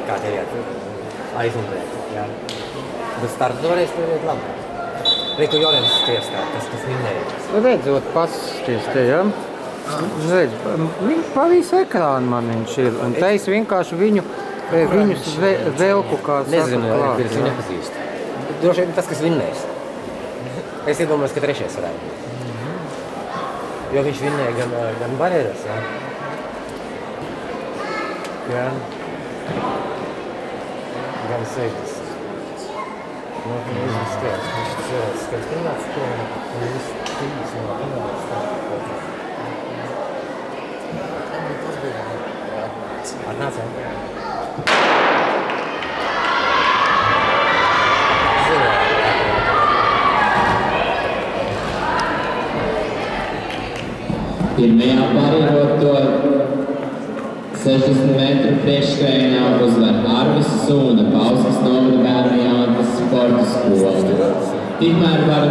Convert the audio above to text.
kā te iet aizmugurēt. Bet startu toreiz tur iet labi. Reku Jorens tiestā, kas vinnēja. Redzot, pasties te, ja? Redz, pa visu ekrānu man viņš ir. Un te es vienkārši viņus velku kā saka klāt. Nezinu, es viņu nepazīstu. Droši vien tas, kas vinnēs. Es iedomājos, ka trešais varētu būt. Jo viņš vinnēja gan barjeras, jā. Gan 60. No, viņš skaits. Viņš cilvēks skaits pirmāts, ko un viss 3 no pirmāts stāv. Atnāc, jā. Pirmajā pārieroto 60 metru priekšskrējienā uzvar Arvis Sūna, Pauskas novada bērnu Jāntas sporta skola. Tikmēr var